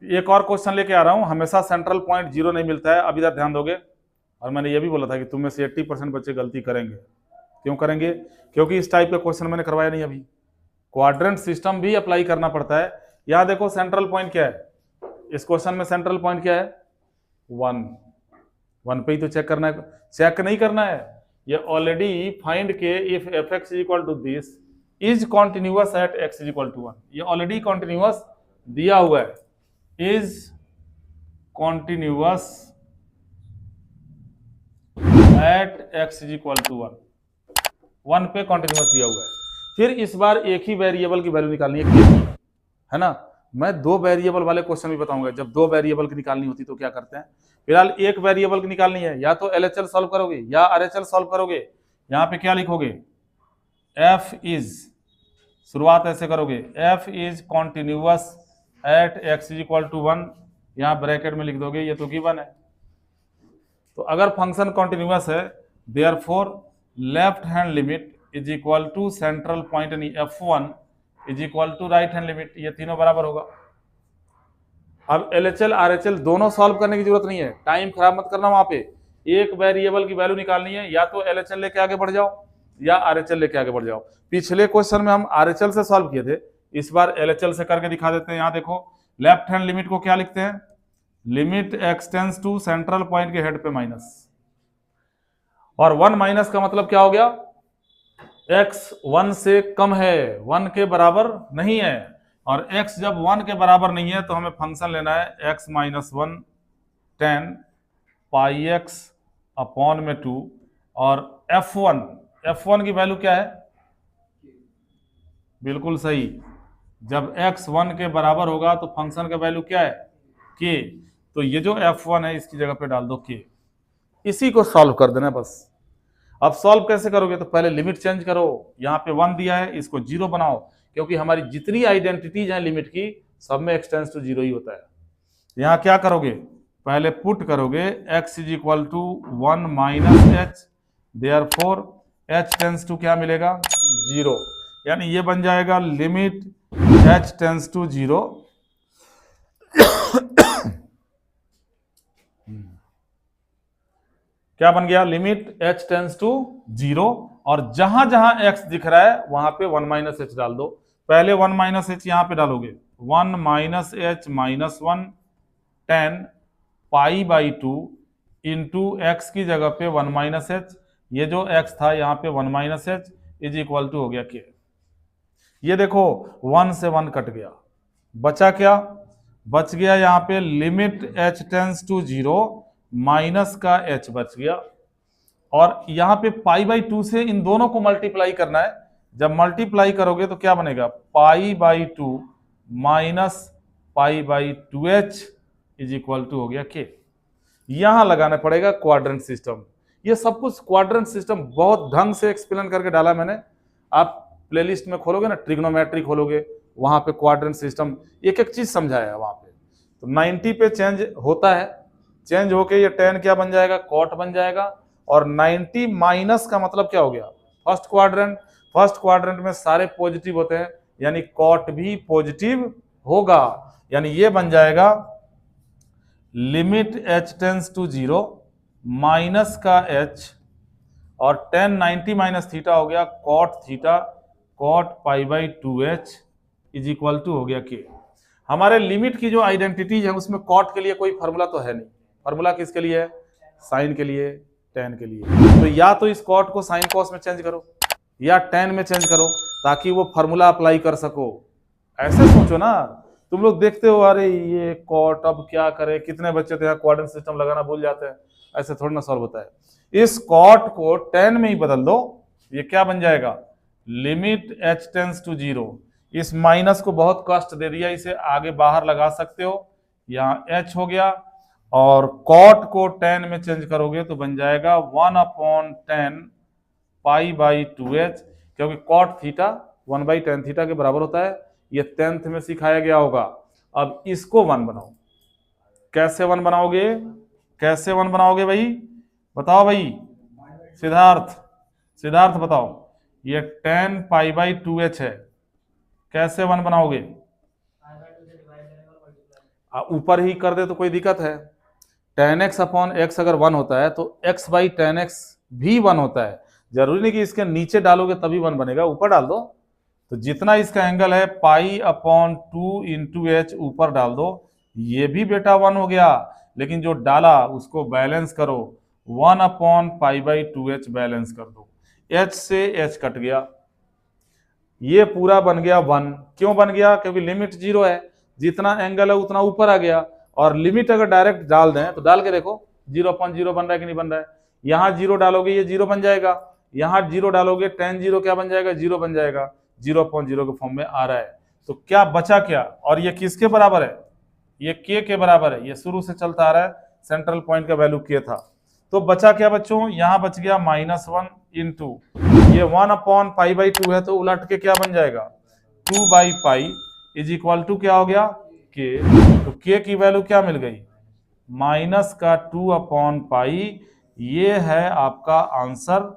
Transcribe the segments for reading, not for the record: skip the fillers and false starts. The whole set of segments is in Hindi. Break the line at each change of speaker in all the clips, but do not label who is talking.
एक और क्वेश्चन लेके आ रहा हूं, हमेशा सेंट्रल पॉइंट 0 नहीं मिलता है। अब इधर ध्यान दोगे, और मैंने ये भी बोला था कि तुम में से 80% बच्चे गलती करेंगे। क्यों करेंगे? क्योंकि इस टाइप का क्वेश्चन मैंने करवाया नहीं अभी। क्वाड्रेंट सिस्टम भी अप्लाई करना पड़ता है। यहां देखो सेंट्रल पॉइंट क्या है, इस क्वेश्चन में सेंट्रल पॉइंट क्या है? 1। 1 पे ही तो चेक करना है, चेक नहीं करना है। ये already find k if f x is equal to this is continuous at x is equal to 1, ये ऑलरेडी कॉन्टिन्यूअस दिया हुआ है। Is continuous at x is equal to 1, 1 पे कॉन्टिन्यूअस दिया हुआ है। फिर इस बार एक ही वेरिएबल की वैल्यू निकालनी है ना। मैं 2 वेरिएबल वाले क्वेश्चन भी बताऊंगा। जब 2 वेरिएबल की निकालनी होती तो क्या करते हैं। फिलहाल एक वेरिएबल की निकालनी है, या तो एलएचएल सॉल्व करोगे या आरएचएल सॉल्व करोगे। यहां पे क्या लिखोगे? एफ इज, शुरुआत ऐसे करोगे, f is continuous at x is equal to 1, यहां ब्रैकेट में लिख दोगे, ये तो गिवन है। तो अगर फंक्शन कॉन्टिन्यूअस है, therefore left hand limit is equal to central point यानी F1 is equal to right hand limit, ये तीनों बराबर होगा। अब एलएचएल आरएचएल दोनों सॉल्व करने की जरूरत नहीं है, टाइम खराब मत करना। वहां पे एक वेरिएबल की वैल्यू निकालनी है, या तो एलएचएल लेके आगे बढ़ जाओ या आरएचएल लेके आगे बढ़ जाओ। पिछले क्वेश्चन में हम आरएचएल से सॉल्व किए थे, इस बार एलएचएल से करके दिखा देते हैं। यहां देखो लेफ्ट हैंड लिमिट को क्या लिखते हैं? Limit x tends to central point के हेड पे माइनस, और 1 माइनस का मतलब क्या हो गया? x 1 से कम है, 1 के बराबर नहीं है। और x जब 1 के बराबर नहीं है तो हमें फंक्शन लेना है x माइनस 1 10 पाई एक्स अपॉन में 2, और f1 की वैल्यू क्या है? बिल्कुल सही, जब x 1 के बराबर होगा तो फंक्शन का वैल्यू क्या है? k। तो ये जो f1 है इसकी जगह पे डाल दो k, इसी को सॉल्व कर देना बस। अब सॉल्व कैसे करोगे? तो पहले लिमिट चेंज करो, यहाँ पे 1 दिया है इसको 0 बनाओ, क्योंकि हमारी जितनी आइडेंटिटीज हैं लिमिट की सब में x टेंड्स टू 0 ही होता है। यहाँ क्या करोगे? पहले पुट करोगे x is equal to 1 minus h, therefore h tends to क्या मिलेगा? 0, यानी ये बन जाएगा लिमिट h टेंड्स टू 0 क्या बन गया? लिमिट h टेंड्स टू 0, और जहां जहां x दिख रहा है वहां पे 1 माइनस एच डाल दो। पहले 1 माइनस एच यहां पे डालोगे, 1 minus H minus 1 10 pi by 2 into x की जगह पे 1 माइनस एच, ये जो x था यहाँ पे 1 minus h is equal to हो गया k। ये देखो 1 से 1 कट गया, बचा क्या? बच गया यहाँ पे limit h tends to 0 minus का h बच गया, और यहाँ पे पाई बाई 2 से इन दोनों को मल्टीप्लाई करना है। जब मल्टीप्लाई करोगे तो क्या बनेगा? Pi by 2 minus pi by 2h is equal to हो गया k। यहां लगाना पड़ेगा क्वाड्रेंट सिस्टम। ये सब कुछ क्वाड्रेंट सिस्टम बहुत ढंग से एक्सप्लेन करके डाला मैंने। आप प्लेलिस्ट में खोलोगे ना, ट्रिग्नोमेट्री खोलोगे, वहां पे क्वाड्रेंट सिस्टम एक एक चीज समझाया है वहां पे। तो 90 पे चेंज होता है, चेंज होके ये 10 क्या बन जाएगा? कॉट बन जाएगा। और 90 माइनस का मतलब क्या हो गया? First quadrant. फर्स्ट क्वाड्रेंट में सारे पॉजिटिव होते हैं, यानी कॉट भी पॉजिटिव होगा, यानी ये बन जाएगा limit h tends to 0 minus का h, और 10 90 माइनस थीटा हो गया cot theta, cot pi by 2h is equal to हो गया k। हमारे लिमिट की जो आइडेंटिटीज है उसमें कॉट के लिए कोई फार्मूला तो है नहीं। फार्मूला किसके लिए है? साइन के लिए, टेन के लिए। तो या तो इस कॉट को साइन कॉस में चेंज करो या टेन में चेंज करो, ताकि वो फार्मूला अप्लाई कर सको। ऐसे सोचो ना, तुम लोग देखते हो अरे ये कॉट अब क्या करे, कितने बच्चे तो यहाँ क्वाड्रेंट सिस्टम लगाना भूल जाते हैं। ऐसे थोड़ी ना सॉल्व होता है। इस कॉट को 10 में ही बदल दो, ये क्या बन जाएगा? Limit h tends to 0। इस माइनस को बहुत कष्ट दे दिया, इसे आगे बाहर लगा सकते हो, यहाँ h हो गया, और कॉट को 10 में चेंज करोगे तो बन जाएगा 1/10 पाई बाई 2h, क्योंकि कॉट थीटा 1/10 थीटा के बराबर होता है। ये 10th में सिखाया गया होगा। अब इसको 1 बनाओ। कैसे 1 बनाओगे? कैसे 1 बनाओगे भाई? बताओ भाई, सिद्धार्थ बताओ। ये 10 पाई बाई 2h है, कैसे 1 बनाओगे? ऊपर ही कर दे तो कोई दिक्कत है। tan x अपॉन एक्स अगर 1 होता है तो x बाई tan x भी 1 होता है। जरूरी नहीं कि इसके नीचे डालोगे तभी 1 बनेगा, ऊपर डाल दो। तो जितना इसका एंगल है पाई अपॉन 2 इंटू एच ऊपर डाल दो, ये भी बेटा 1 हो गया। लेकिन जो डाला उसको बैलेंस करो, 1 upon pi by 2h balance कर दो, h से h कट गया, ये पूरा बन गया 1। क्यों बन गया? क्योंकि लिमिट 0 है, जितना एंगल है उतना ऊपर आ गया। और लिमिट अगर डायरेक्ट डाल दें तो डाल के देखो 0/0 बन रहा है कि नहीं बन रहा है। यहाँ 0 डालोगे ये 0 बन जाएगा, यहाँ 0 डालोगे tan 0 क्या बन जाएगा? 0 बन जाएगा, 0/0 के फॉर्म में आ रहा है। तो क्या बचा क्या? और ये किसके बराबर है? ये k के बराबर है। ये शुरू से चलता आ रहा है, सेंट्रल पॉइंट का वैल्यू k था। तो बचा क्या बच्चों? यहाँ बच गया -1 इंटू ये 1 अपॉन पाई बाई 2 है तो उलट के क्या बन जाएगा? 2 by pi is equal to क्या हो गया? k। तो k की वैल्यू क्या मिल गई? -2 अपॉन पाई। ये है आपका आंसर।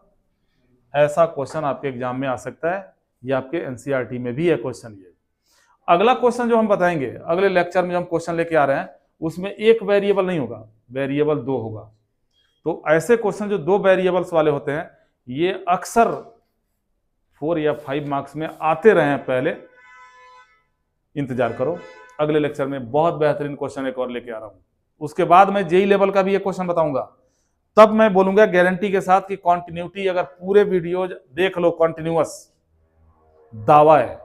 ऐसा क्वेश्चन आपके एग्जाम में आ सकता है, ये आपके एनसीईआरटी में भी है क्वेश्चन। ये अगला क्वेश्चन जो हम बताएंगे अगले लेक्चर में, हम क्वेश्चन लेके आ रहे हैं, उसमें एक वेरिएबल नहीं होगा, वेरिएबल 2 होगा। तो ऐसे क्वेश्चन जो 2 वेरिएबल्स वाले होते हैं ये अक्सर 4 या 5 मार्क्स में आते रहे हैं पहले। इंतजार करो, अगले लेक्चर में बहुत बेहतरीन क्वेश्चन एक और लेके आ रहा हूं। उसके बाद मैं जेई लेवल का भी एक क्वेश्चन बताऊंगा, तब मैं बोलूंगा गारंटी के साथ कि कॉन्टिन्यूटी अगर पूरे वीडियो देख लो, कॉन्टिन्यूअस दावा है।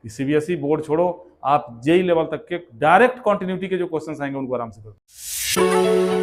सीबीएसई बोर्ड छोड़ो, आप जेई लेवल तक के डायरेक्ट कॉन्टिन्यूटी के जो क्वेश्चन आएंगे उनको आराम से करो।